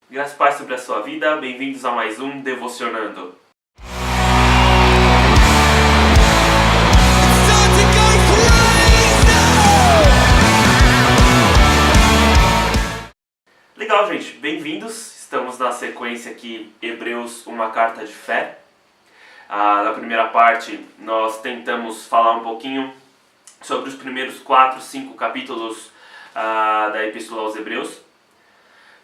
Graças e paz sobre a sua vida, bem-vindos a mais um Devocionando. Legal, gente, bem-vindos. Estamos na sequência aqui, Hebreus, uma carta de fé. Na primeira parte, nós tentamos falar um pouquinho sobre os primeiros 4, 5 capítulos da Epístola aos Hebreus.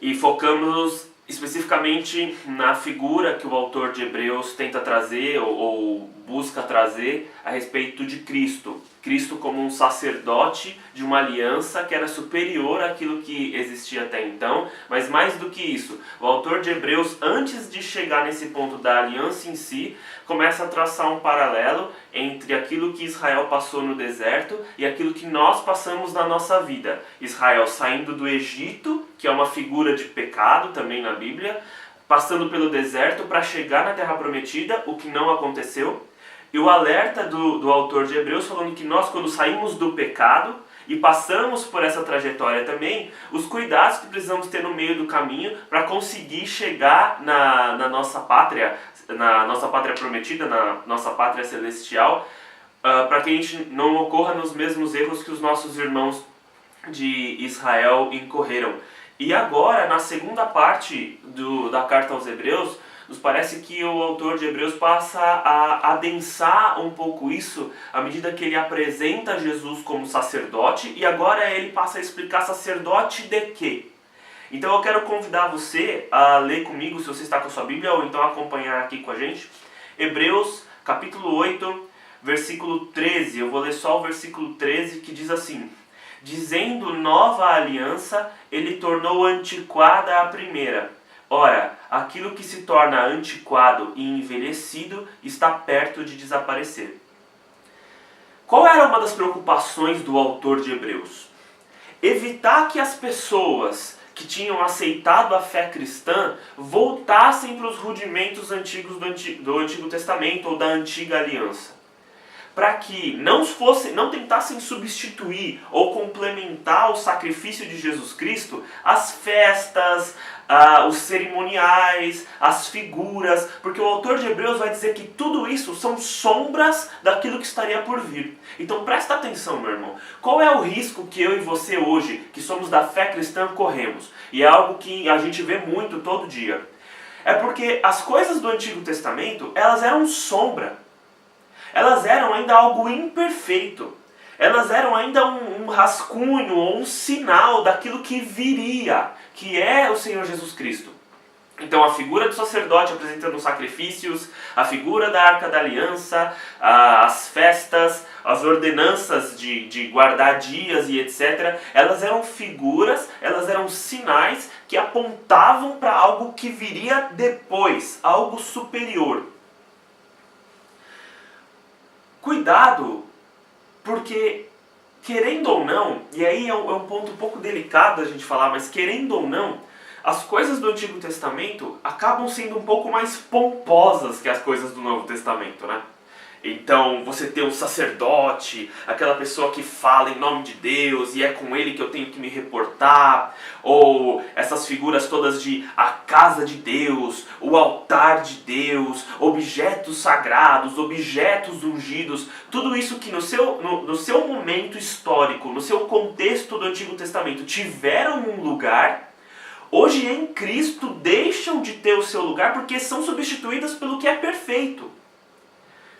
E focamos especificamente na figura que o autor de Hebreus tenta trazer ou busca trazer a respeito de Cristo. Cristo como um sacerdote de uma aliança que era superior àquilo que existia até então, mas mais do que isso, o autor de Hebreus, antes de chegar nesse ponto da aliança em si, começa a traçar um paralelo entre aquilo que Israel passou no deserto e aquilo que nós passamos na nossa vida. Israel saindo do Egito, que é uma figura de pecado também na Bíblia, passando pelo deserto para chegar na Terra Prometida, o que não aconteceu. E o alerta do autor de Hebreus falando que nós, quando saímos do pecado e passamos por essa trajetória também, os cuidados que precisamos ter no meio do caminho para conseguir chegar na nossa pátria prometida, na nossa pátria celestial, para que a gente não ocorra nos mesmos erros que os nossos irmãos de Israel incorreram. E agora, na segunda parte da carta aos Hebreus, nos parece que o autor de Hebreus passa a adensar um pouco isso à medida que ele apresenta Jesus como sacerdote, e agora ele passa a explicar sacerdote de quê? Então eu quero convidar você a ler comigo, se você está com a sua Bíblia, ou então acompanhar aqui com a gente, Hebreus capítulo 8, versículo 13. Eu vou ler só o versículo 13, que diz assim: dizendo nova aliança, ele tornou antiquada a primeira. Ora, aquilo que se torna antiquado e envelhecido está perto de desaparecer. Qual era uma das preocupações do autor de Hebreus? Evitar que as pessoas que tinham aceitado a fé cristã voltassem para os rudimentos antigos do Antigo Testamento ou da Antiga Aliança. Para que não tentassem substituir ou complementar o sacrifício de Jesus Cristo, as festas, os cerimoniais, as figuras, porque o autor de Hebreus vai dizer que tudo isso são sombras daquilo que estaria por vir. Então presta atenção, meu irmão. Qual é o risco que eu e você hoje, que somos da fé cristã, corremos? E é algo que a gente vê muito todo dia. É porque as coisas do Antigo Testamento, elas eram sombra. Elas eram ainda algo imperfeito. Elas eram ainda um rascunho ou um sinal daquilo que viria, que é o Senhor Jesus Cristo. Então a figura do sacerdote apresentando os sacrifícios, a figura da Arca da Aliança, as festas, as ordenanças de guardar dias e etc. Elas eram figuras, elas eram sinais que apontavam para algo que viria depois, algo superior. Cuidado, porque querendo ou não, e aí é um ponto um pouco delicado a gente falar, mas querendo ou não, as coisas do Antigo Testamento acabam sendo um pouco mais pomposas que as coisas do Novo Testamento, né? Então você tem um sacerdote, aquela pessoa que fala em nome de Deus e é com ele que eu tenho que me reportar, ou essas figuras todas de a casa de Deus, o altar de Deus, objetos sagrados, objetos ungidos, tudo isso que no seu momento histórico, no seu contexto do Antigo Testamento tiveram um lugar, hoje em Cristo deixam de ter o seu lugar porque são substituídas pelo que é perfeito.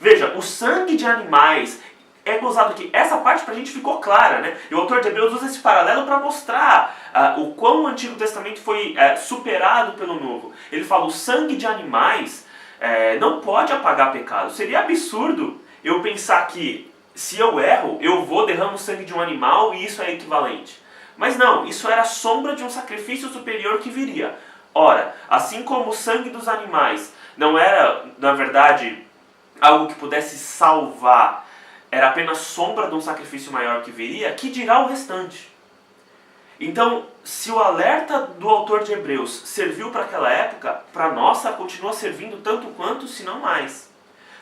Veja, o sangue de animais é gozado aqui. Essa parte pra gente ficou clara, né? E o autor de Hebreus usa esse paralelo para mostrar o quão o Antigo Testamento foi superado pelo Novo. Ele fala, o sangue de animais não pode apagar pecado. Seria absurdo eu pensar que se eu erro, eu vou derramar o sangue de um animal e isso é equivalente. Mas não, isso era a sombra de um sacrifício superior que viria. Ora, assim como o sangue dos animais não era, na verdade, algo que pudesse salvar, era apenas sombra de um sacrifício maior que viria, que dirá o restante? Então, se o alerta do autor de Hebreus serviu para aquela época, para nós continua servindo tanto quanto, se não mais.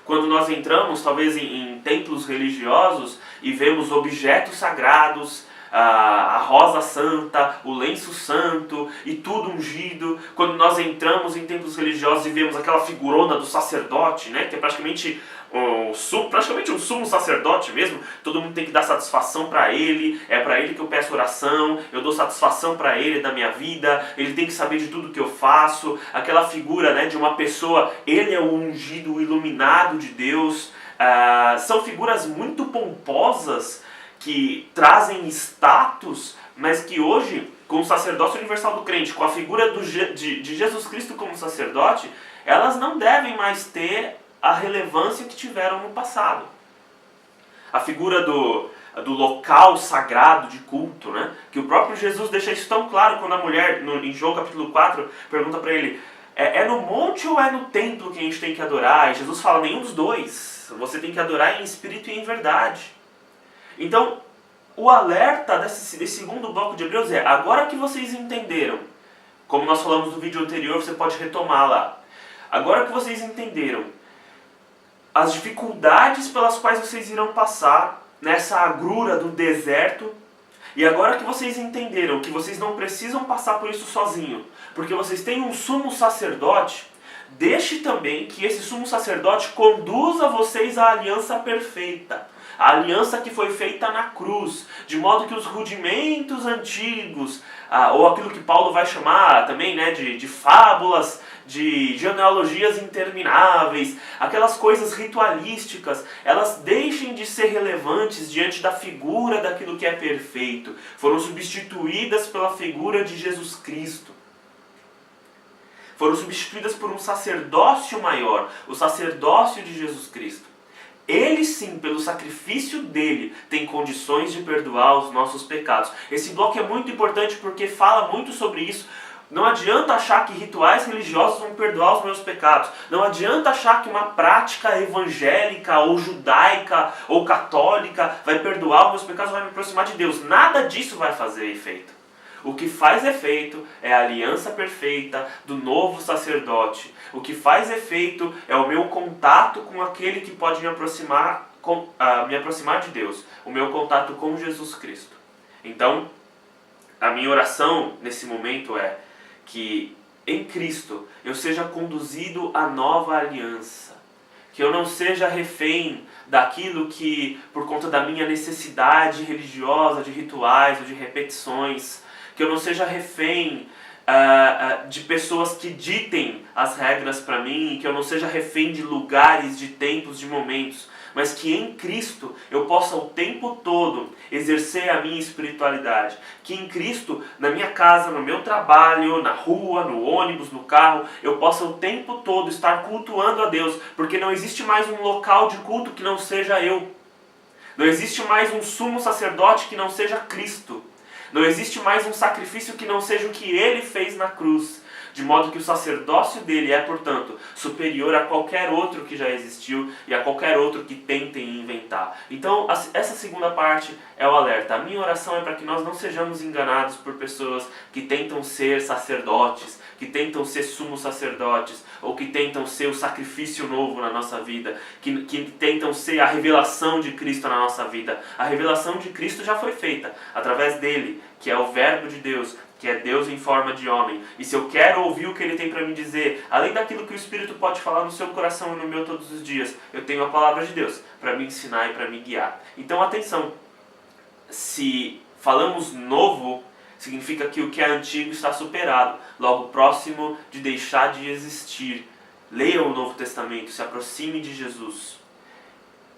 Quando nós entramos, talvez em templos religiosos, e vemos objetos sagrados, a rosa santa, o lenço santo e tudo ungido. Quando nós entramos em templos religiosos e vemos aquela figurona do sacerdote, né, que é praticamente um sumo sacerdote mesmo, todo mundo tem que dar satisfação para ele, é para ele que eu peço oração, eu dou satisfação para ele da minha vida, ele tem que saber de tudo que eu faço, aquela figura, né, de uma pessoa, ele é o ungido, o iluminado de Deus. São figuras muito pomposas que trazem status, mas que hoje, com o sacerdócio universal do crente, com a figura de Jesus Cristo como sacerdote, elas não devem mais ter a relevância que tiveram no passado. A figura do local sagrado de culto, né? Que o próprio Jesus deixa isso tão claro quando a mulher, em João capítulo 4, pergunta para ele, é no monte ou é no templo que a gente tem que adorar? E Jesus fala, nenhum dos dois. Você tem que adorar em espírito e em verdade. Então, o alerta desse segundo bloco de Hebreus é, agora que vocês entenderam, como nós falamos no vídeo anterior, você pode retomar lá. Agora que vocês entenderam as dificuldades pelas quais vocês irão passar nessa agrura do deserto, e agora que vocês entenderam que vocês não precisam passar por isso sozinho, porque vocês têm um sumo sacerdote, deixe também que esse sumo sacerdote conduza vocês à aliança perfeita, a aliança que foi feita na cruz, de modo que os rudimentos antigos, ou aquilo que Paulo vai chamar também, né, de fábulas, de genealogias intermináveis, aquelas coisas ritualísticas, elas deixem de ser relevantes diante da figura daquilo que é perfeito. Foram substituídas pela figura de Jesus Cristo. Foram substituídas por um sacerdócio maior, o sacerdócio de Jesus Cristo. Ele sim, pelo sacrifício dele, tem condições de perdoar os nossos pecados. Esse bloco é muito importante porque fala muito sobre isso. Não adianta achar que rituais religiosos vão perdoar os meus pecados. Não adianta achar que uma prática evangélica ou judaica ou católica vai perdoar os meus pecados, vai me aproximar de Deus. Nada disso vai fazer efeito. O que faz efeito é a aliança perfeita do novo sacerdote. O que faz efeito é o meu contato com aquele que pode me aproximar de Deus. O meu contato com Jesus Cristo. Então, a minha oração nesse momento é que em Cristo eu seja conduzido à nova aliança. Que eu não seja refém daquilo que, por conta da minha necessidade religiosa, de rituais ou de repetições, que eu não seja refém de pessoas que ditem as regras para mim, que eu não seja refém de lugares, de tempos, de momentos, mas que em Cristo eu possa o tempo todo exercer a minha espiritualidade. Que em Cristo, na minha casa, no meu trabalho, na rua, no ônibus, no carro, eu possa o tempo todo estar cultuando a Deus, porque não existe mais um local de culto que não seja eu. Não existe mais um sumo sacerdote que não seja Cristo. Não existe mais um sacrifício que não seja o que ele fez na cruz. De modo que o sacerdócio dele é, portanto, superior a qualquer outro que já existiu e a qualquer outro que tentem inventar. Então, essa segunda parte é o alerta. A minha oração é para que nós não sejamos enganados por pessoas que tentam ser sacerdotes, que tentam ser sumos sacerdotes, ou que tentam ser o sacrifício novo na nossa vida, que tentam ser a revelação de Cristo na nossa vida. A revelação de Cristo já foi feita através dele, que é o Verbo de Deus, que é Deus em forma de homem. E se eu quero ouvir o que ele tem para me dizer, além daquilo que o Espírito pode falar no seu coração e no meu todos os dias, eu tenho a palavra de Deus para me ensinar e para me guiar. Então, atenção, se falamos novo, significa que o que é antigo está superado, logo próximo de deixar de existir. Leia o Novo Testamento, se aproxime de Jesus.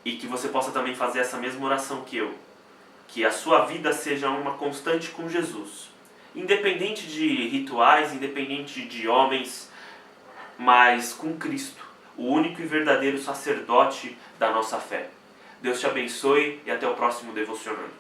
E que você possa também fazer essa mesma oração que eu. Que a sua vida seja uma constante com Jesus. Independente de rituais, independente de homens, mas com Cristo, o único e verdadeiro sacerdote da nossa fé. Deus te abençoe e até o próximo Devocionando.